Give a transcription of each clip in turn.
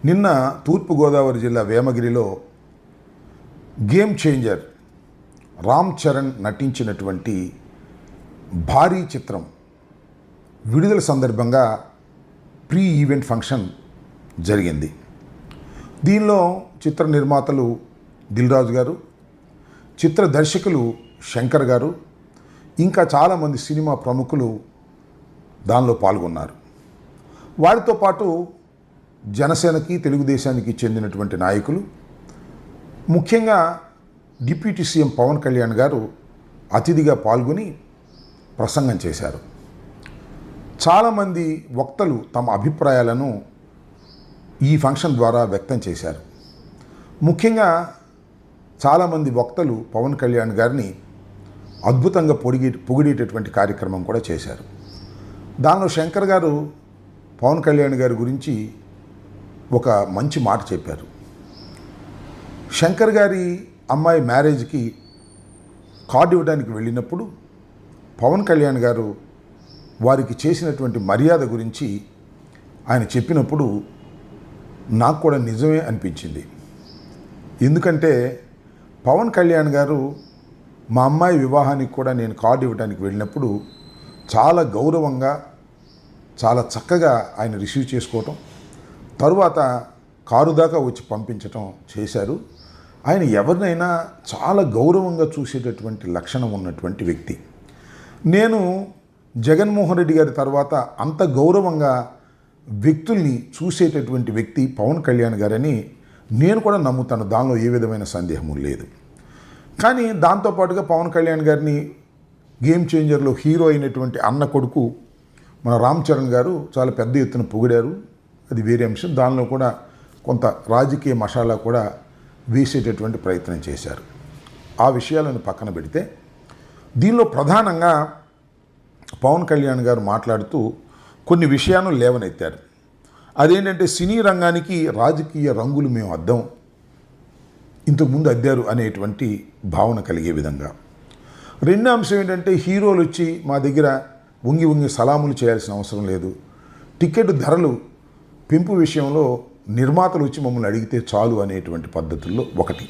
నిన్న తూర్పుగోదావరి జిల్లా వేమగిరిలో game changer Ram Charan నటించినటువంటి భారీ చిత్రం విడుదల సందర్భంగా ప్రీ ఈవెంట్ ఫంక్షన్ జరిగింది. దీనిలో చిత్ర నిర్మాతలు దిల్ రాజు గారు, చిత్ర దర్శకులు శంకర్ గారు, ఇంకా చాలామంది సినిమా ప్రముఖులు దానిలో పాల్గొన్నారు. వారితో పాటు జనసేనకి తెలుగుదేశానికి చెందినటువంటి నాయకులు, ముఖ్యంగా డిప్యూటీ సీఎం పవన్ కళ్యాణ్ గారు అతిథిగా పాల్గొని ప్రసంగం చేశారు. చాలామంది వక్తలు తమ అభిప్రాయాలను ఈ ఫంక్షన్ ద్వారా వ్యక్తం చేశారు. ముఖ్యంగా చాలామంది వక్తలు పవన్ కళ్యాణ్ గారిని అద్భుతంగా పొగిడేటటువంటి కార్యక్రమం కూడా చేశారు. దానిలో శంకర్ గారు పవన్ కళ్యాణ్ గారి గురించి ఒక మంచి మాట చెప్పారు. శంకర్ గారి అమ్మాయి మ్యారేజ్కి కార్డు ఇవ్వడానికి వెళ్ళినప్పుడు పవన్ కళ్యాణ్ గారు వారికి చేసినటువంటి మర్యాద గురించి ఆయన చెప్పినప్పుడు నాకు కూడా నిజమే అనిపించింది. ఎందుకంటే పవన్ కళ్యాణ్ గారు మా అమ్మాయి వివాహానికి కూడా నేను కార్డు ఇవ్వడానికి వెళ్ళినప్పుడు చాలా గౌరవంగా, చాలా చక్కగా ఆయన రిసీవ్ చేసుకోవటం, తరువాత కారు దాకా వచ్చి పంపించటం చేశారు. ఆయన ఎవరినైనా చాలా గౌరవంగా చూసేటటువంటి లక్షణం ఉన్నటువంటి వ్యక్తి. నేను జగన్మోహన్ రెడ్డి గారి తర్వాత అంత గౌరవంగా వ్యక్తుల్ని చూసేటటువంటి వ్యక్తి పవన్ కళ్యాణ్ గారని నేను కూడా నమ్ముతాను. దానిలో ఏ విధమైన సందేహము లేదు. కానీ దాంతోపాటుగా పవన్ కళ్యాణ్ గారిని గేమ్ చేంజర్లో హీరో అయినటువంటి అన్న కొడుకు మన రామ్ చరణ్ గారు చాలా పెద్ద ఎత్తున పొగిడారు. అది వేరే అంశం. దానిలో కూడా కొంత రాజకీయ మసాలా కూడా వేసేటటువంటి ప్రయత్నం చేశారు. ఆ విషయాలను పక్కన పెడితే దీనిలో ప్రధానంగా పవన్ కళ్యాణ్ గారు మాట్లాడుతూ కొన్ని విషయాలను లేవనెత్తారు. అదేంటంటే సినీ రంగానికి రాజకీయ రంగులు మేము అద్దాం, ఇంతకుముందు అద్దారు అనేటువంటి భావన కలిగే విధంగా. రెండో అంశం ఏంటంటే హీరోలు వచ్చి మా దగ్గర వంగి సలాములు చేయాల్సిన అవసరం లేదు, టికెట్ ధరలు పెంపు విషయంలో నిర్మాతలు వచ్చి మమ్మల్ని అడిగితే చాలు అనేటువంటి పద్ధతుల్లో ఒకటి.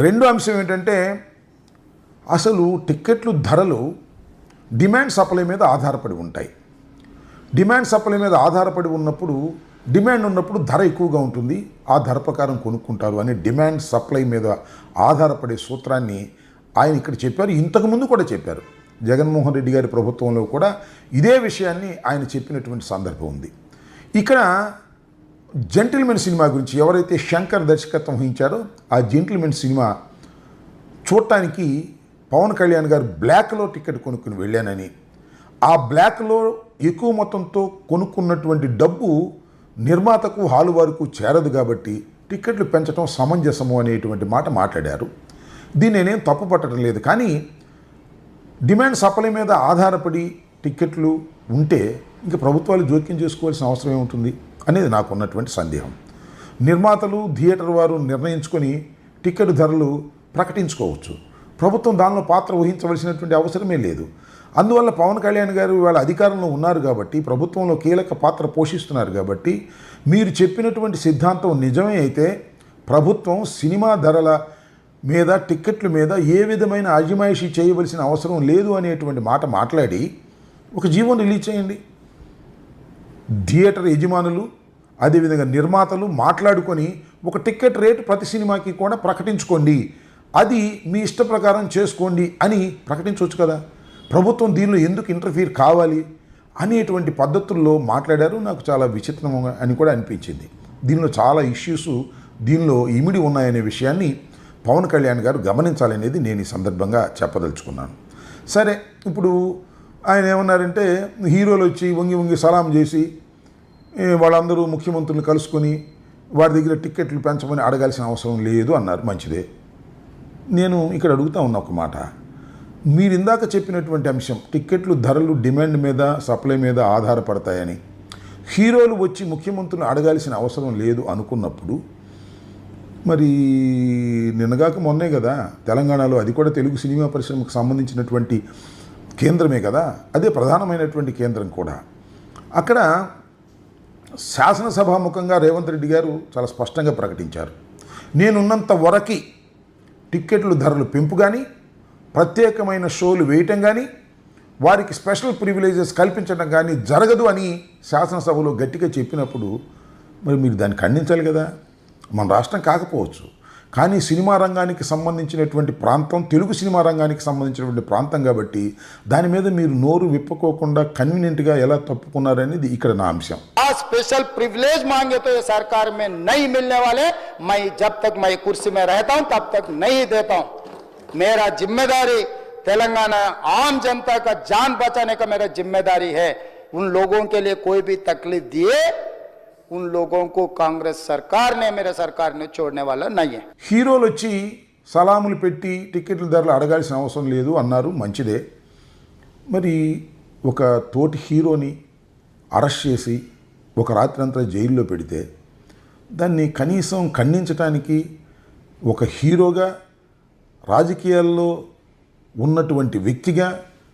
రెండో అంశం ఏంటంటే అసలు టిక్కెట్లు ధరలు డిమాండ్ సప్లై మీద ఆధారపడి ఉంటాయి. డిమాండ్ సప్లై మీద ఆధారపడి ఉన్నప్పుడు, డిమాండ్ ఉన్నప్పుడు ధర ఎక్కువగా ఉంటుంది, ఆ ధర ప్రకారం కొనుక్కుంటారు అని డిమాండ్ సప్లై మీద ఆధారపడే సూత్రాన్ని ఆయన ఇక్కడ చెప్పారు. ఇంతకుముందు కూడా చెప్పారు. జగన్మోహన్ రెడ్డి గారి ప్రభుత్వంలో కూడా ఇదే విషయాన్ని ఆయన చెప్పినటువంటి సందర్భం ఉంది. ఇక్కడ జెంటిల్మెన్ సినిమా గురించి ఎవరైతే శంకర్ దర్శకత్వం వహించారో ఆ జెంటిల్మెన్ సినిమా చూడటానికి పవన్ కళ్యాణ్ గారు బ్లాక్లో టికెట్ కొనుక్కుని వెళ్ళానని, ఆ బ్లాక్లో ఎక్కువ మొత్తంతో కొనుక్కున్నటువంటి డబ్బు నిర్మాతకు హాలు వారికి చేరదు కాబట్టి టికెట్లు పెంచడం సమంజసము అనేటువంటి మాట మాట్లాడారు. దీన్ని నేనేం తప్పు పట్టడం లేదు. కానీ డిమాండ్ సప్లై మీద ఆధారపడి టిక్కెట్లు ఉంటే ఇంకా ప్రభుత్వాలు జోక్యం చేసుకోవాల్సిన అవసరం ఏముంటుంది అనేది నాకు ఉన్నటువంటి సందేహం. నిర్మాతలు, థియేటర్ వారు నిర్ణయించుకొని టికెట్ ధరలు ప్రకటించుకోవచ్చు. ప్రభుత్వం దానిలో పాత్ర వహించవలసినటువంటి అవసరమే లేదు. అందువల్ల పవన్ కళ్యాణ్ గారు ఇవాళ అధికారంలో ఉన్నారు కాబట్టి, ప్రభుత్వంలో కీలక పాత్ర పోషిస్తున్నారు కాబట్టి, మీరు చెప్పినటువంటి సిద్ధాంతం నిజమే అయితే ప్రభుత్వం సినిమా ధరల మీద, టిక్కెట్ల మీద ఏ విధమైన అజమాయిషీ చేయవలసిన అవసరం లేదు అనేటువంటి మాట మాట్లాడి ఒక జీవోని రిలీజ్ చేయండి. థియేటర్ యజమానులు అదేవిధంగా నిర్మాతలు మాట్లాడుకొని ఒక టికెట్ రేటు ప్రతి సినిమాకి కూడా ప్రకటించుకోండి, అది మీ ఇష్ట ప్రకారం చేసుకోండి అని ప్రకటించవచ్చు కదా. ప్రభుత్వం దీనిలో ఎందుకు ఇంటర్ఫీర్ కావాలి అనేటువంటి పద్ధతుల్లో మాట్లాడారు. నాకు చాలా విచిత్రంగా అని కూడా అనిపించింది. దీనిలో చాలా ఇష్యూస్ దీనిలో ఇమిడి ఉన్నాయనే విషయాన్ని పవన్ కళ్యాణ్ గారు గమనించాలనేది నేను ఈ సందర్భంగా చెప్పదలుచుకున్నాను. సరే, ఇప్పుడు ఆయన ఏమన్నారంటే హీరోలు వచ్చి వంగి సలాం చేసి వాళ్ళందరూ ముఖ్యమంత్రులు కలుసుకొని వారి దగ్గర టిక్కెట్లు పెంచమని అడగాల్సిన అవసరం లేదు అన్నారు. మంచిదే. నేను ఇక్కడ అడుగుతా ఉన్న ఒక మాట, మీరు ఇందాక చెప్పినటువంటి అంశం టిక్కెట్లు ధరలు డిమాండ్ మీద, సప్లై మీద ఆధారపడతాయని హీరోలు వచ్చి ముఖ్యమంత్రులు అడగాల్సిన అవసరం లేదు అనుకున్నప్పుడు, మరి నిన్నగాక మొన్నే కదా తెలంగాణలో, అది కూడా తెలుగు సినిమా పరిశ్రమకు సంబంధించినటువంటి కేంద్రమే కదా, అదే ప్రధానమైనటువంటి కేంద్రం కూడా, అక్కడ శాసనసభాముఖంగా రేవంత్ రెడ్డి గారు చాలా స్పష్టంగా ప్రకటించారు, నేనున్నంత వరకు టిక్కెట్లు ధరలు పెంపు కానీ, ప్రత్యేకమైన షోలు వేయటం కానీ, వారికి స్పెషల్ ప్రివిలేజెస్ కల్పించడం కానీ జరగదు అని శాసనసభలో గట్టిగా చెప్పినప్పుడు మరి మీరు దాన్ని ఖండించాలి కదా. మన రాష్ట్రం కాకపోవచ్చు, కానీ సినిమా రంగానికి సంబంధించినటువంటి ప్రాంతం, తెలుగు సినిమా రంగానికి సంబంధించినటువంటి ప్రాంతం కాబట్టి దాని మీద మీరు నోరు విప్పుకోకుండా కన్వీనియంట్గా ఎలా తప్పుకున్నారనేది ఇక్కడ నా అంశం. स्पेशल प्रिविलेज मांगे तो ये सरकार में नहीं मिलने वाले, मैं जब तक मैं कुर्सी में रहता हूं तब तक नहीं देता हूं. मेरा जिम्मेदारी तेलंगाना आम जनता का जान बचाने का मेरा जिम्मेदारी है. उन लोगों के लिए कोई भी तकलीफ दिए उन लोगों को कांग्रेस सरकार ने, मेरे सरकार ने छोड़ने वाला नहीं है. హీరోలు వచ్చి సలాములు పెట్టి టికెట్ల ధరలు అడగాల్సిన అవసరం లేదు అన్నారు, మంచిదే. మరి ఒక తోటి హీరోని అరెస్ట్ చేసి ఒక రాత్రంతా జైల్లో పెడితే దాన్ని కనీసం ఖండించడానికి ఒక హీరోగా, రాజకీయాల్లో ఉన్నటువంటి వ్యక్తిగా,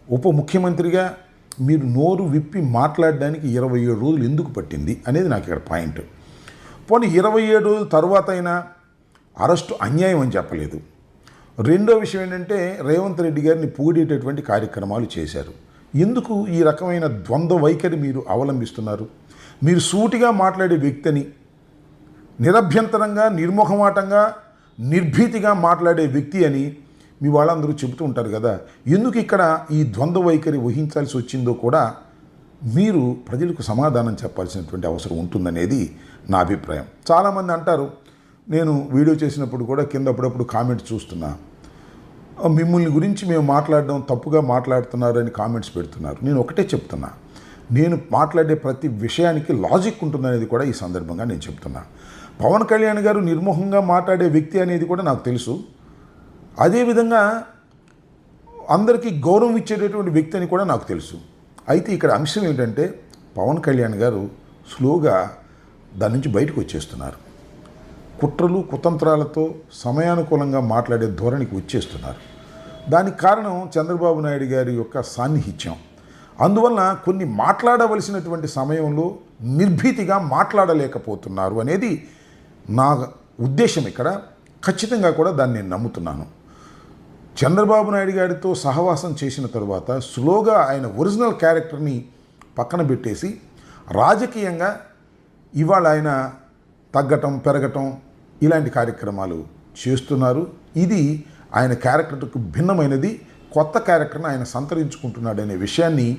ఉప ముఖ్యమంత్రిగా మీరు నోరు విప్పి మాట్లాడడానికి 27 రోజులు ఎందుకు పట్టింది అనేది నాకు ఇక్కడ పాయింట్. పోనీ 27 రోజుల తర్వాత అయినా అరెస్టు అన్యాయం అని చెప్పలేదు. రెండో విషయం ఏంటంటే రేవంత్ రెడ్డి గారిని పొగిడేటటువంటి కార్యక్రమాలు చేశారు. ఎందుకు ఈ రకమైన ద్వంద్వ వైఖరి మీరు అవలంబిస్తున్నారు? మీరు సూటిగా మాట్లాడే వ్యక్తిని, నిరభ్యంతరంగా, నిర్మోహమాటంగా, నిర్భీతిగా మాట్లాడే వ్యక్తి అని మీ వాళ్ళందరూ చెబుతూ ఉంటారు కదా. ఎందుకు ఇక్కడ ఈ ద్వంద్వ వైఖరి వహించాల్సి వచ్చిందో కూడా మీరు ప్రజలకు సమాధానం చెప్పాల్సినటువంటి అవసరం ఉంటుందనేది నా అభిప్రాయం. చాలామంది అంటారు, నేను వీడియో చేసినప్పుడు కూడా కింద అప్పుడప్పుడు కామెంట్స్ చూస్తున్నా, మిమ్మల్ని గురించి మేము మాట్లాడడం తప్పుగా మాట్లాడుతున్నారని కామెంట్స్ పెడుతున్నారు. నేను ఒకటే చెప్తున్నా, నేను మాట్లాడే ప్రతి విషయానికి లాజిక్ ఉంటుందనేది కూడా ఈ సందర్భంగా నేను చెప్తున్నా. పవన్ కళ్యాణ్ గారు నిర్మోహంగా మాట్లాడే వ్యక్తి అనేది కూడా నాకు తెలుసు. అదేవిధంగా అందరికీ గౌరవం ఇచ్చేటటువంటి వ్యక్తి అని కూడా నాకు తెలుసు. అయితే ఇక్కడ అంశం ఏంటంటే పవన్ కళ్యాణ్ గారు స్లోగా దాని నుంచి బయటకు వచ్చేస్తున్నారు. కుట్రలు కుతంత్రాలతో సమయానుకూలంగా మాట్లాడే ధోరణికి వచ్చేస్తున్నారు. దానికి కారణం చంద్రబాబు నాయుడు గారి యొక్క సాన్నిహిత్యం. అందువలన కొన్ని మాట్లాడవలసినటువంటి సమయంలో నిర్భీతిగా మాట్లాడలేకపోతున్నారు అనేది నా ఉద్దేశం. ఇక్కడ ఖచ్చితంగా కూడా దాన్ని నేను నమ్ముతున్నాను. చంద్రబాబు నాయుడు గారితో సహవాసం చేసిన తర్వాత స్లోగా ఆయన ఒరిజినల్ క్యారెక్టర్ని పక్కన పెట్టేసి రాజకీయంగా ఇవాళ ఆయన తగ్గటం, పెరగటం ఇలాంటి కార్యక్రమాలు చేస్తున్నారు. ఇది ఆయన క్యారెక్టర్కు భిన్నమైనది, కొత్త క్యారెక్టర్ని ఆయన సంతరించుకుంటున్నాడనే విషయాన్ని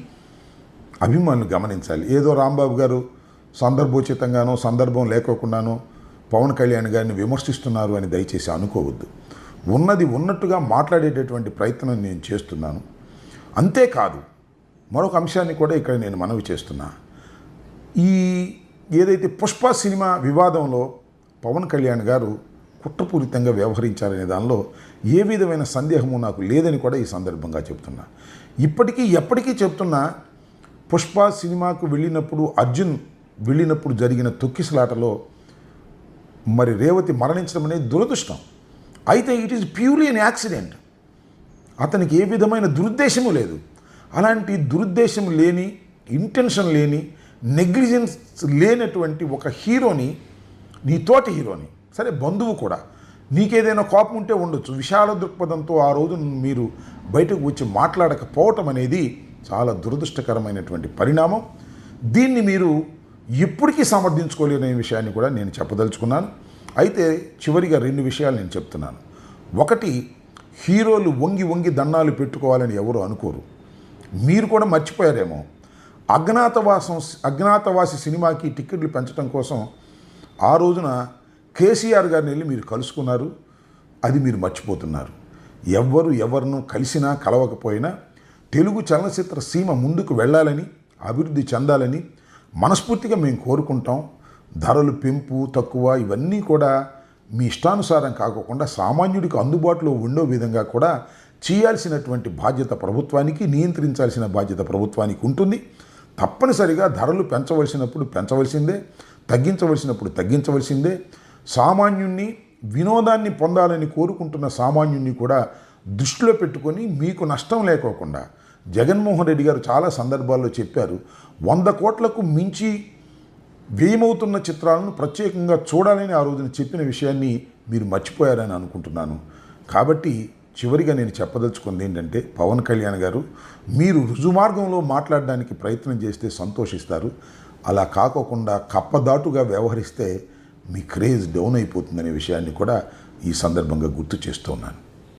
అభిమానులు గమనించాలి. ఏదో రాంబాబు గారు సందర్భోచితంగానో సందర్భం లేకోకుండానో పవన్ కళ్యాణ్ గారిని విమర్శిస్తున్నారు అని దయచేసి అనుకోవద్దు. ఉన్నది ఉన్నట్టుగా మాట్లాడేటటువంటి ప్రయత్నం నేను చేస్తున్నాను. అంతేకాదు మరొక అంశాన్ని కూడా ఇక్కడ నేను మనవి చేస్తున్నా. ఈ ఏదైతే పుష్ప సినిమా వివాదంలో పవన్ కళ్యాణ్ గారు కుట్రపూరితంగా వ్యవహరించారనే దానిలో ఏ విధమైన సందేహము నాకు లేదని కూడా ఈ సందర్భంగా చెప్తున్నా. ఇప్పటికీ ఎప్పటికీ చెప్తున్నా, పుష్ప సినిమాకు వెళ్ళినప్పుడు, అర్జున్ వెళ్ళినప్పుడు జరిగిన తొక్కిసలాటలో మరి రేవతి మరణించడం అనేది దురదృష్టం. అయితే it is purely an accident. అతనికి ఏ విధమైన దురుద్దేశము లేదు. అలాంటి దురుద్దేశం లేని, ఇంటెన్షన్ లేని, నెగ్లిజెన్స్ లేనటువంటి ఒక హీరోని, నీ తోటి హీరోని, సరే బంధువు కూడా, నీకేదైనా కోపం ఉంటే ఉండొచ్చు, విశాల దృక్పథంతో ఆ రోజు మీరు బయటకు వచ్చి మాట్లాడకపోవటం అనేది చాలా దురదృష్టకరమైనటువంటి పరిణామం. దీన్ని మీరు ఎప్పటికీ సమర్థించుకోలేని విషయాన్ని కూడా నేను చెప్పదలుచుకున్నాను. అయితే చివరిగా 2 విషయాలు నేను చెప్తున్నాను. ఒకటి, హీరోలు వంగి వంగి దండాలు పెట్టుకోవాలని ఎవరు అనుకోరు. మీరు కూడా మర్చిపోయారేమో, అజ్ఞాతవాసి సినిమాకి టిక్కెట్లు పెంచడం కోసం ఆ రోజున కేసీఆర్ గారిని వెళ్ళి మీరు కలుసుకున్నారు. అది మీరు మర్చిపోతున్నారు. ఎవరిను కలిసినా కలవకపోయినా తెలుగు చలనచిత్ర సీమ ముందుకు వెళ్ళాలని, అభివృద్ధి చెందాలని మనస్ఫూర్తిగా మేము కోరుకుంటాం. ధరలు పెంపు తక్కువ ఇవన్నీ కూడా మీ ఇష్టానుసారం కాకుండా సామాన్యుడికి అందుబాటులో ఉండే విధంగా కూడా చేయాల్సినటువంటి బాధ్యత ప్రభుత్వానికి, నియంత్రించాల్సిన బాధ్యత ప్రభుత్వానికి ఉంటుంది. తప్పనిసరిగా ధరలు పెంచవలసినప్పుడు పెంచవలసిందే, తగ్గించవలసినప్పుడు తగ్గించవలసిందే. సామాన్యుణ్ణి, వినోదాన్ని పొందాలని కోరుకుంటున్న సామాన్యుణ్ణి కూడా దృష్టిలో పెట్టుకొని మీకు నష్టం లేకోకుండా జగన్మోహన్ రెడ్డి గారు చాలా సందర్భాల్లో చెప్పారు, 100 కోట్లకు మించి వ్యయమవుతున్న చిత్రాలను ప్రత్యేకంగా చూడాలని ఆ రోజున చెప్పిన విషయాన్ని మీరు మర్చిపోయారని అనుకుంటున్నాను. కాబట్టి చివరిగా నేను చెప్పదలుచుకుంది ఏంటంటే, పవన్ కళ్యాణ్ గారు, మీరు రుజుమార్గంలో మాట్లాడడానికి ప్రయత్నం చేస్తే సంతోషిస్తారు. అలా కాకోకుండా కప్పదాటుగా వ్యవహరిస్తే మీ క్రేజ్ డౌన్ అయిపోతుందనే విషయాన్ని కూడా ఈ సందర్భంగా గుర్తు చేస్తున్నాను.